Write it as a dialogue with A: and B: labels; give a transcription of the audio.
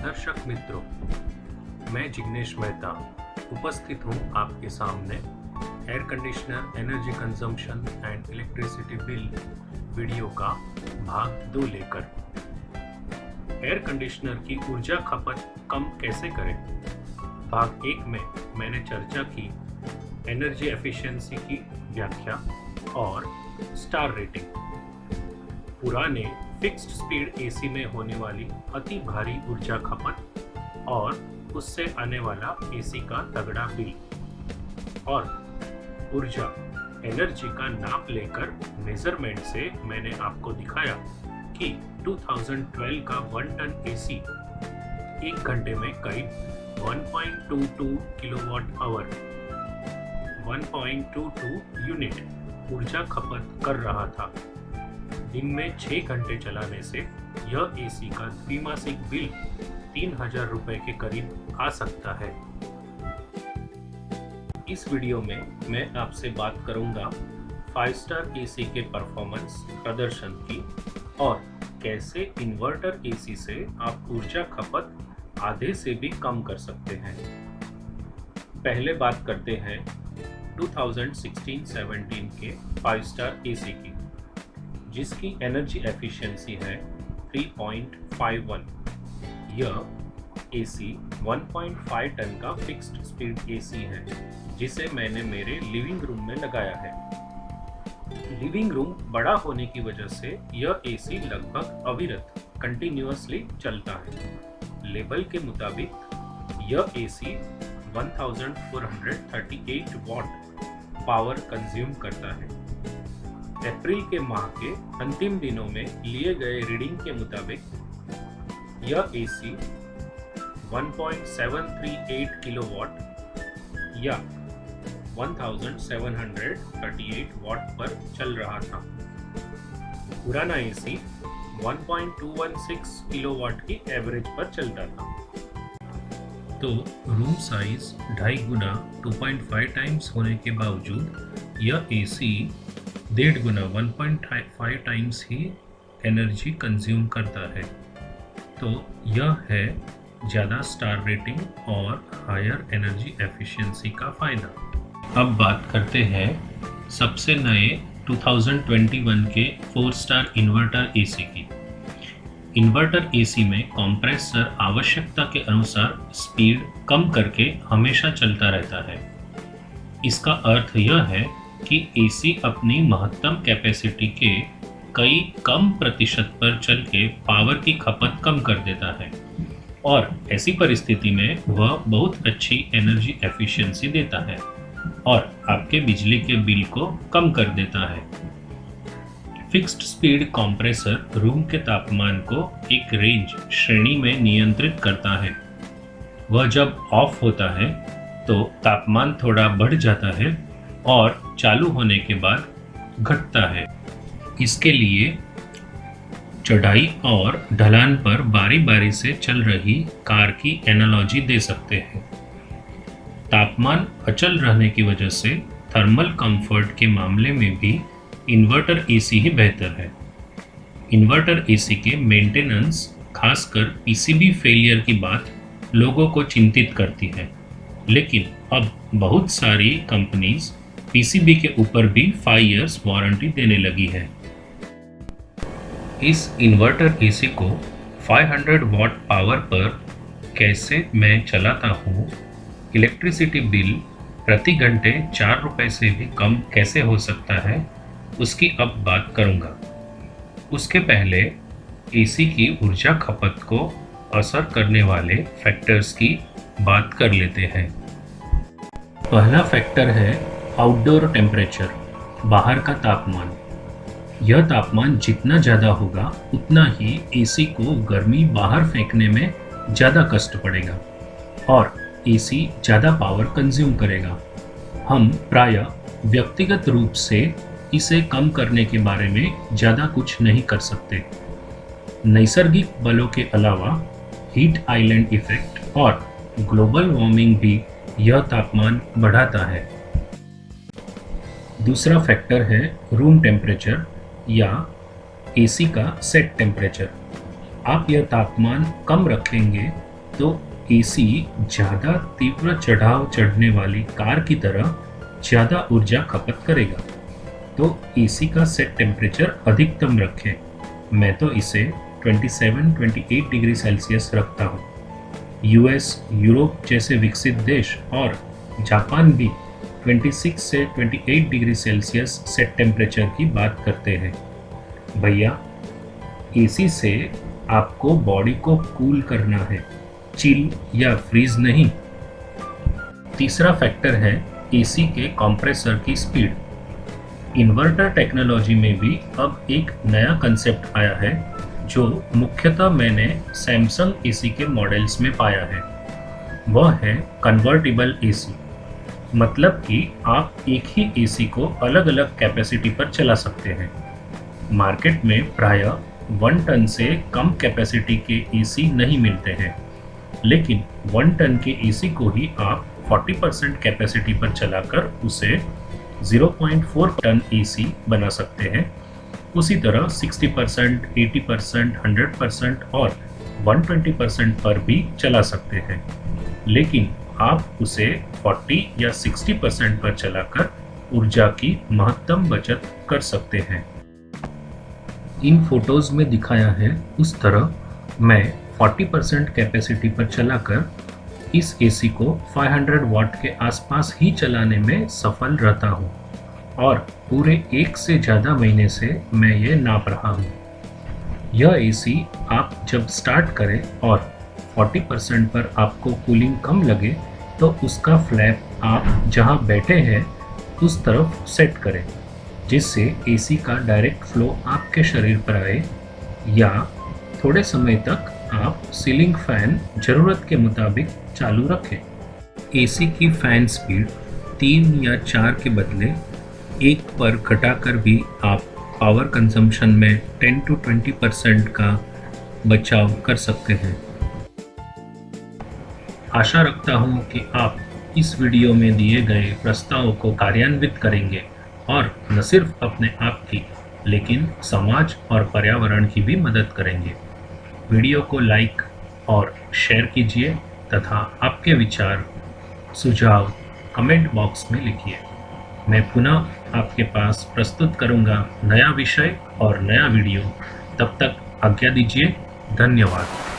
A: दर्शक मित्रों, मैं जिग्नेश मेहता उपस्थित हूँ आपके सामने air conditioner energy consumption and electricity bill video का भाग 2 लेकर। एयर कंडीशनर की ऊर्जा खपत कम कैसे करें। भाग 1 में मैंने चर्चा की एनर्जी एफिशिएंसी की व्याख्या और स्टार रेटिंग। पुराने फिक्स्ड स्पीड एसी में होने वाली अति भारी ऊर्जा खपत और उससे आने वाला एसी का तगड़ा बिल और ऊर्जा एनर्जी का नाप लेकर मेजरमेंट से मैंने आपको दिखाया कि 2012 का 1 टन एसी 1 घंटे में करीब 1.22 किलोवाट आवर 1.22 यूनिट ऊर्जा खपत कर रहा था। दिन में 6 घंटे चलाने से यह एसी का द्विमासिक बिल 3000 रुपए के करीब आ सकता है। इस वीडियो में मैं आपसे बात करूंगा 5 स्टार एसी के परफॉर्मेंस प्रदर्शन की और कैसे इन्वर्टर एसी से आप ऊर्जा खपत आधे से भी कम कर सकते हैं। पहले बात करते हैं 2016-17 के 5 स्टार एसी की, जिसकी एनर्जी एफिशिएंसी है 3.51। यह एसी 1.5 टन का फिक्स्ड स्पीड एसी है, जिसे मैंने मेरे लिविंग रूम में लगाया है। लिविंग रूम बड़ा होने की वजह से यह एसी लगभग अविरत कंटिन्यूअसली चलता है। लेबल के मुताबिक यह एसी 1438 वॉट पावर कंज्यूम करता है। अप्रैल के माह के अंतिम दिनों में लिए गए रीडिंग के मुताबिक यह एसी 1.738 किलोवाट या 1738 वॉट पर चल रहा था। पुराना एसी 1.216 किलोवाट की एवरेज पर चलता था। तो रूम साइज 2.5 गुना 2.5 टाइम्स होने के बावजूद यह एसी 1.5 गुना 1.5 टाइम्स ही एनर्जी कंज्यूम करता है। तो यह है ज़्यादा स्टार रेटिंग और हायर एनर्जी एफिशिएंसी का फ़ायदा। अब बात करते हैं सबसे नए 2021 के 4 स्टार इन्वर्टर एसी की। इन्वर्टर एसी में कंप्रेसर आवश्यकता के अनुसार स्पीड कम करके हमेशा चलता रहता है। इसका अर्थ यह है कि एसी अपनी महत्तम कैपेसिटी के कई कम प्रतिशत पर चल के पावर की खपत कम कर देता है और ऐसी परिस्थिति में वह बहुत अच्छी एनर्जी एफिशिएंसी देता है और आपके बिजली के बिल को कम कर देता है। फिक्स्ड स्पीड कंप्रेसर रूम के तापमान को एक रेंज श्रेणी में नियंत्रित करता है। वह जब ऑफ होता है तो तापमान थोड़ा बढ़ जाता है और चालू होने के बाद घटता है। इसके लिए चढ़ाई और ढलान पर बारी बारी से चल रही कार की एनालॉजी दे सकते हैं। तापमान अचल रहने की वजह से थर्मल कंफर्ट के मामले में भी इन्वर्टर एसी ही बेहतर है। इन्वर्टर एसी के मेंटेनेंस, खासकर पीसीबी फेलियर की बात लोगों को चिंतित करती है, लेकिन अब बहुत सारी कंपनीज पीसीबी के ऊपर भी 5 इयर्स वारंटी देने लगी है। इस इन्वर्टर एसी को 500 वॉट पावर पर कैसे मैं चलाता हूँ, इलेक्ट्रिसिटी बिल प्रति घंटे 4 रुपए से भी कम कैसे हो सकता है, उसकी अब बात करूँगा। उसके पहले एसी की ऊर्जा खपत को असर करने वाले फैक्टर्स की बात कर लेते हैं। पहला फैक्टर है आउटडोर टेम्परेचर, बाहर का तापमान। यह तापमान जितना ज़्यादा होगा उतना ही एसी को गर्मी बाहर फेंकने में ज़्यादा कष्ट पड़ेगा और एसी ज़्यादा पावर कंज्यूम करेगा। हम प्रायः व्यक्तिगत रूप से इसे कम करने के बारे में ज़्यादा कुछ नहीं कर सकते। नैसर्गिक बलों के अलावा हीट आइलैंड इफेक्ट और ग्लोबल वार्मिंग भी यह तापमान बढ़ाता है। दूसरा फैक्टर है रूम टेम्परेचर या एसी का सेट टेम्परेचर। आप यह तापमान कम रखेंगे तो एसी ज़्यादा तीव्र चढ़ाव चढ़ने वाली कार की तरह ज़्यादा ऊर्जा खपत करेगा। तो एसी का सेट टेम्परेचर अधिकतम रखें। मैं तो इसे 27-28 डिग्री सेल्सियस रखता हूँ। यूएस, यूरोप जैसे विकसित देश और जापान भी 26 से 28 डिग्री सेल्सियस सेट टेम्परेचर की बात करते हैं। भैया, एसी से आपको बॉडी को कूल करना है, चिल या फ्रीज नहीं। तीसरा फैक्टर है एसी के कंप्रेसर की स्पीड। इन्वर्टर टेक्नोलॉजी में भी अब एक नया कंसेप्ट आया है जो मुख्यतः मैंने सैमसंग एसी के मॉडल्स में पाया है। वह है कन्वर्टिबल एसी। मतलब कि आप एक ही एसी को अलग अलग कैपेसिटी पर चला सकते हैं। मार्केट में प्रायः 1 टन से कम कैपेसिटी के एसी नहीं मिलते हैं, लेकिन 1 टन के एसी को ही आप 40% कैपेसिटी पर चलाकर उसे 0.4 टन एसी बना सकते हैं। उसी तरह 60%, 80%, 100% और 120% पर भी चला सकते हैं, लेकिन आप उसे 40 या 60% पर चलाकर ऊर्जा की महत्तम बचत कर सकते हैं। इन फोटोज़ में दिखाया है उस तरह मैं 40% कैपेसिटी पर चलाकर इस एसी को 500 वाट के आसपास ही चलाने में सफल रहता हूँ और पूरे 1 से ज़्यादा महीने से मैं ये नाप रहा हूँ। यह एसी आप जब स्टार्ट करें और 40% पर आपको कूलिंग कम लगे तो उसका फ्लैप आप जहाँ बैठे हैं उस तरफ सेट करें, जिससे एसी का डायरेक्ट फ्लो आपके शरीर पर आए, या थोड़े समय तक आप सीलिंग फैन ज़रूरत के मुताबिक चालू रखें। एसी की फ़ैन स्पीड 3 या 4 के बदले 1 पर घटाकर भी आप पावर कंजम्पशन में 10 to 20% का बचाव कर सकते हैं। आशा रखता हूँ कि आप इस वीडियो में दिए गए प्रस्तावों को कार्यान्वित करेंगे और न सिर्फ अपने आप की, लेकिन समाज और पर्यावरण की भी मदद करेंगे। वीडियो को लाइक और शेयर कीजिए तथा आपके विचार, सुझाव कमेंट बॉक्स में लिखिए। मैं पुनः आपके पास प्रस्तुत करूंगा नया विषय और नया वीडियो। तब तक आज्ञा दीजिए। धन्यवाद।